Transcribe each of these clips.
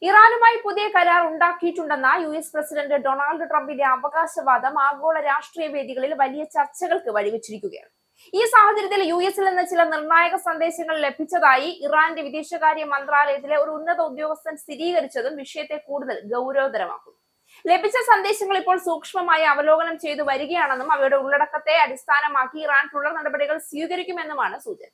ഇറാനുമായി പുതിയ കരാർ ഉണ്ടാക്കിയിട്ടുണ്ടെന്ന US പ്രസിഡന്റ് ഡൊണാൾഡ് ട്രംപിന്റെ അവകാശവാദം ആഗോള രാഷ്ട്രീയ വേദികളിൽ വലിയ ചർച്ചകൾക്ക് വഴിവെച്ചിരിക്കുകയാണ്. ഈ സാഹചര്യത്തിൽ US-ൽ നിന്ന് ചില നിർണായക സന്ദേശങ്ങൾ ലഭിച്ചതായി ഇറാന്റെ വിദേശകാര്യ മന്ത്രാലയത്തിലെ ഒരു ഉന്നത ഉദ്യോഗസ്ഥൻ സ്ഥിരീകരിച്ചതും വിഷയത്തെ കൂടുതൽ ഗൗരവതരമാക്കുന്നു. ലഭിച്ച സന്ദേശങ്ങൾ ഇപ്പോൾ സൂക്ഷ്മമായി അവലോകനം ചെയ്തു വരികയാണെന്നും അവയുടെ ഉള്ളടക്കത്തെ അടിസ്ഥാനമാക്കി ഇറാൻ തുടർ നടപടികൾ സ്വീകരിക്കുമെന്നുമാണ് സൂചന.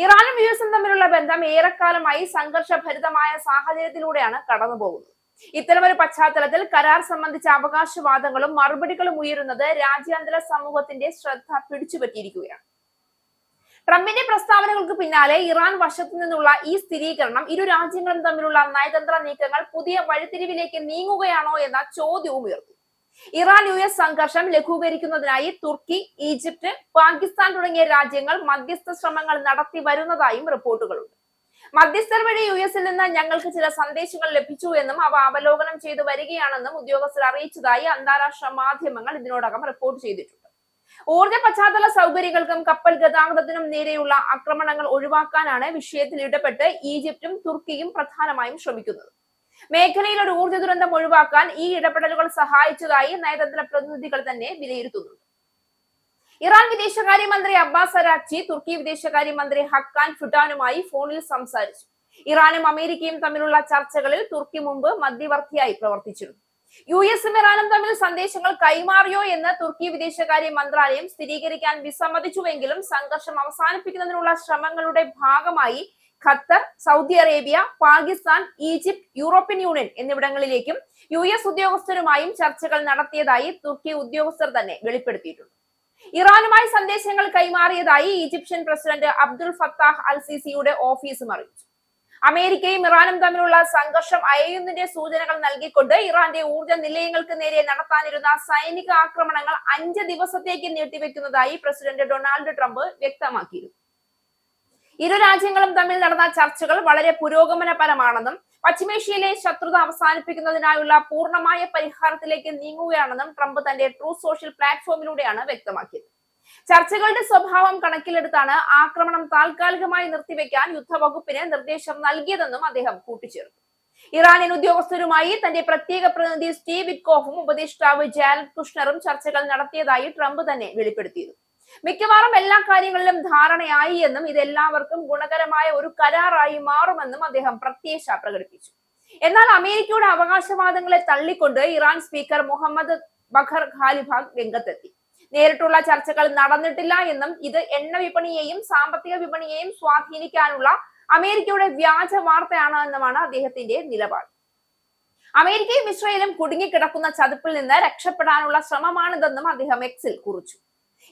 ഇറാനും US-ഉം തമ്മിലുള്ള ബന്ധം ഏറെക്കാലമായി സംഘർഷഭരിതമായ സാഹചര്യത്തിലൂടെയാണ് കടന്നുപോകുന്നത്. ഇത്തരമൊരു പശ്ചാത്തലത്തിൽ കരാർ സംബന്ധിച്ച അവകാശവാദങ്ങളും മറുപടികളും ഉയരുന്നത് രാജ്യാന്തര സമൂഹത്തിന്റെ ശ്രദ്ധ പിടിച്ചുപറ്റിയിരിക്കുകയാണ്. ട്രംപിന്റെ പ്രസ്താവനകൾക്ക് പിന്നാലെ ഇറാൻ വശത്തു നിന്നുള്ള ഈ സ്ഥിരീകരണം ഇരു രാജ്യങ്ങളും തമ്മിലുള്ള നയതന്ത്ര നീക്കങ്ങൾ പുതിയ വഴിത്തിരിവിലേക്ക് നീങ്ങുകയാണോ എന്ന ചോദ്യവും ഉയർന്നു. ഇറാൻ US സംഘർഷം ലഘൂകരിക്കുന്നതിനായി തുർക്കി, ഈജിപ്ത്, പാകിസ്ഥാൻ തുടങ്ങിയ രാജ്യങ്ങൾ മധ്യസ്ഥ ശ്രമങ്ങൾ നടത്തി വരുന്നതായും റിപ്പോർട്ടുകളുണ്ട്. മധ്യസ്ഥർ വഴി US-ൽ നിന്ന് ഞങ്ങൾക്ക് ചില സന്ദേശങ്ങൾ ലഭിച്ചു എന്നും അവ അവലോകനം ചെയ്തു വരികയാണെന്നും ഉദ്യോഗസ്ഥർ അറിയിച്ചതായി അന്താരാഷ്ട്ര മാധ്യമങ്ങൾ ഇതിനോടകം റിപ്പോർട്ട് ചെയ്തിട്ടുണ്ട്. ഊർജ്ജ പശ്ചാത്തല സൗകര്യങ്ങൾക്കും കപ്പൽ ഗതാഗതത്തിനും നേരെയുള്ള ആക്രമണങ്ങൾ ഒഴിവാക്കാനാണ് വിഷയത്തിൽ ഇടപെട്ട് ഈജിപ്തും തുർക്കിയും പ്രധാനമായും ശ്രമിക്കുന്നത്. മേഖലയിൽ ഒരു ഊർജ്ജ ദുരന്തം ഒഴിവാക്കാൻ ഈ ഇടപെടലുകൾ സഹായിച്ചതായി നയതന്ത്ര പ്രതിനിധികൾ തന്നെ വിലയിരുത്തുന്നുണ്ട്. ഇറാൻ വിദേശകാര്യമന്ത്രി അബ്ബാസ് അരാക്ചി തുർക്കി വിദേശകാര്യമന്ത്രി ഹക്കാൻ ഫിഡാനുമായി ഫോണിൽ സംസാരിച്ചു. ഇറാനും അമേരിക്കയും തമ്മിലുള്ള ചർച്ചകളിൽ തുർക്കി മുമ്പ് മധ്യവർത്തിയായി പ്രവർത്തിച്ചിരുന്നു. US-ഉം ഇറാനും തമ്മിൽ സന്ദേശങ്ങൾ കൈമാറിയോ എന്ന് തുർക്കി വിദേശകാര്യ മന്ത്രാലയം സ്ഥിരീകരിക്കാൻ വിസമ്മതിച്ചുവെങ്കിലും സംഘർഷം അവസാനിപ്പിക്കുന്നതിനുള്ള ശ്രമങ്ങളുടെ ഭാഗമായി Qatar, Saudi Arabia, Pakistan, Egypt, European union എന്നിവിടങ്ങളിലേക്കും US ഉദ്യോഗസ്ഥരുമായും ചർച്ചകൾ നടത്തിയതായി തുർക്കി ഉദ്യോഗസ്ഥർ തന്നെ വെളിപ്പെടുത്തിയിട്ടുണ്ട്. ഇറാനുമായി സന്ദേശങ്ങൾ കൈമാറിയതായി ഈജിപ്ഷ്യൻ പ്രസിഡന്റ് അബ്ദുൽ ഫത്താഹ് അൽ സിസിയുടെ ഓഫീസും അറിയിച്ചു. അമേരിക്കയും ഇറാനും തമ്മിലുള്ള സംഘർഷം അയയുന്നതിന്റെ സൂചനകൾ നൽകിക്കൊണ്ട് ഇറാന്റെ ഊർജ്ജ നിലയങ്ങൾക്ക് നേരെ നടത്താനിരുന്ന സൈനിക ആക്രമണങ്ങൾ 5 ദിവസത്തേക്ക് നീട്ടിവെക്കുന്നതായി പ്രസിഡന്റ് ഡൊണാൾഡ് ട്രംപ് വ്യക്തമാക്കിയിരുന്നു. ഇരു രാജ്യങ്ങളും തമ്മിൽ നടന്ന ചർച്ചകൾ വളരെ പുരോഗമനപരമാണെന്നും പശ്ചിമേഷ്യയിലെ ശത്രുത അവസാനിപ്പിക്കുന്നതിനായുള്ള പൂർണ്ണമായ പരിഹാരത്തിലേക്ക് നീങ്ങുകയാണെന്നും ട്രംപ് തന്റെ ട്രൂത്ത് സോഷ്യൽ പ്ലാറ്റ്ഫോമിലൂടെയാണ് വ്യക്തമാക്കിയത്. ചർച്ചകളുടെ സ്വഭാവം കണക്കിലെടുത്താണ് ആക്രമണം താൽക്കാലികമായി നിർത്തിവെക്കാൻ യുദ്ധവകുപ്പിന് നിർദ്ദേശം നൽകിയതെന്നും അദ്ദേഹം കൂട്ടിച്ചേർത്തു. ഇറാനിയൻ ഉദ്യോഗസ്ഥരുമായി തന്റെ പ്രത്യേക പ്രതിനിധി സ്റ്റീവ് വിറ്റ്കോഫും ഉപദേഷ്ടാവ് ജാരഡ് കുഷ്ണറും ചർച്ചകൾ നടത്തിയതായി ട്രംപ് തന്നെ വെളിപ്പെടുത്തിയിരുന്നു. മിക്കവാറും എല്ലാ കാര്യങ്ങളിലും ധാരണയായി എന്നും ഇതെല്ലാവർക്കും ഗുണകരമായ ഒരു കരാറായി മാറുമെന്നും അദ്ദേഹം പ്രത്യാശ പ്രകടിപ്പിച്ചു. എന്നാൽ അമേരിക്കയുടെ അവകാശവാദങ്ങളെ തള്ളിക്കൊണ്ട് ഇറാൻ സ്പീക്കർ മുഹമ്മദ് ബഖർ ഖാലിബാഗ് രംഗത്തെത്തി. നേരിട്ടുള്ള ചർച്ചകൾ നടന്നിട്ടില്ല എന്നും ഇത് എണ്ണ വിപണിയെയും സാമ്പത്തിക വിപണിയെയും സ്വാധീനിക്കാനുള്ള അമേരിക്കയുടെ വ്യാജ വാർത്തയാണ് എന്നുമാണ് അദ്ദേഹത്തിന്റെ നിലപാട്. അമേരിക്കയും ഇസ്രായേലും കുടുങ്ങിക്കിടക്കുന്ന ചതുപ്പിൽ നിന്ന് രക്ഷപ്പെടാനുള്ള ശ്രമമാണിതെന്നും അദ്ദേഹം എക്സിൽ കുറിച്ചു.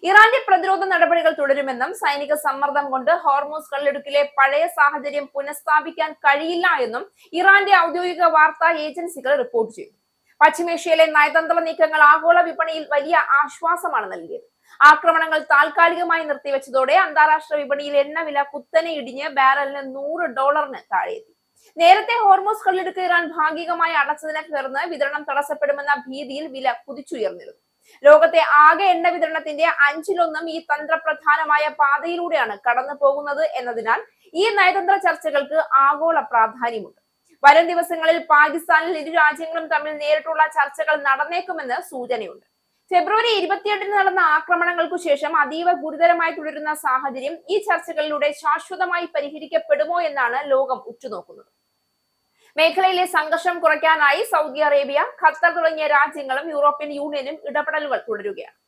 ഇറാന്റെ പ്രതിരോധ നടപടികൾ തുടരുമെന്നും സൈനിക സമ്മർദ്ദം കൊണ്ട് ഹോർമൂസ് കടലിടുക്കിലെ പഴയ സാഹചര്യം പുനഃസ്ഥാപിക്കാൻ കഴിയില്ല എന്നും ഇറാന്റെ ഔദ്യോഗിക വാർത്താ ഏജൻസികൾ റിപ്പോർട്ട് ചെയ്തു. പശ്ചിമേഷ്യയിലെ നയതന്ത്ര നീക്കങ്ങൾ ആഗോള വിപണിയിൽ വലിയ ആശ്വാസമാണ് നൽകിയത്. ആക്രമണങ്ങൾ താൽക്കാലികമായി നിർത്തിവെച്ചതോടെ അന്താരാഷ്ട്ര വിപണിയിൽ എണ്ണവില കുത്തനെ ഇടിഞ്ഞ് ബാരലിന് $100 താഴെയെത്തി. നേരത്തെ ഹോർമൂസ് കടലിടുക്ക് ഇറാൻ ഭാഗികമായി അടച്ചതിനെ തുടർന്ന് വിതരണം തടസ്സപ്പെടുമെന്ന ഭീതിയിൽ വില കുതിച്ചുയർന്നിരുന്നു. ലോകത്തെ ആകെ എണ്ണ വിതരണത്തിന്റെ 1/5 ഈ തന്ത്രപ്രധാനമായ പാതയിലൂടെയാണ് കടന്നു പോകുന്നത് എന്നതിനാൽ ഈ നയതന്ത്ര ചർച്ചകൾക്ക് ആഗോള പ്രാധാന്യമുണ്ട്. വരും ദിവസങ്ങളിൽ പാകിസ്ഥാനിൽ ഇരു രാജ്യങ്ങളും തമ്മിൽ നേരിട്ടുള്ള ചർച്ചകൾ നടന്നേക്കുമെന്ന് സൂചനയുണ്ട്. ഫെബ്രുവരി 28-ന് നടന്ന ആക്രമണങ്ങൾക്കു ശേഷം അതീവ ഗുരുതരമായി തുടരുന്ന സാഹചര്യം ഈ ചർച്ചകളിലൂടെ ശാശ്വതമായി പരിഹരിക്കപ്പെടുമോ എന്നാണ് ലോകം ഉറ്റുനോക്കുന്നത്. മേഖലയിലെ സംഘർഷം കുറയ്ക്കാനായി സൗദി അറേബ്യ, ഖത്തർ തുടങ്ങിയ രാജ്യങ്ങളും യൂറോപ്യൻ യൂണിയനും ഇടപെടലുകൾ തുടരുകയാണ്.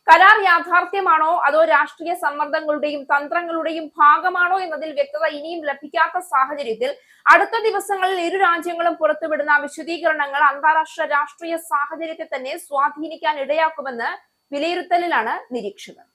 കരാർ യാഥാർത്ഥ്യമാണോ അതോ രാഷ്ട്രീയ സമ്മർദ്ദങ്ങളുടെയും തന്ത്രങ്ങളുടെയും ഭാഗമാണോ എന്നതിൽ വ്യക്തത ഇനിയും ലഭിക്കാത്ത സാഹചര്യത്തിൽ അടുത്ത ദിവസങ്ങളിൽ ഇരു രാജ്യങ്ങളും പുറത്തുവിടുന്ന വിശദീകരണങ്ങൾ അന്താരാഷ്ട്ര രാഷ്ട്രീയ സാഹചര്യത്തെ തന്നെ സ്വാധീനിക്കാൻ ഇടയാക്കുമെന്ന് വിലയിരുത്തലിലാണ് നിരീക്ഷകർ.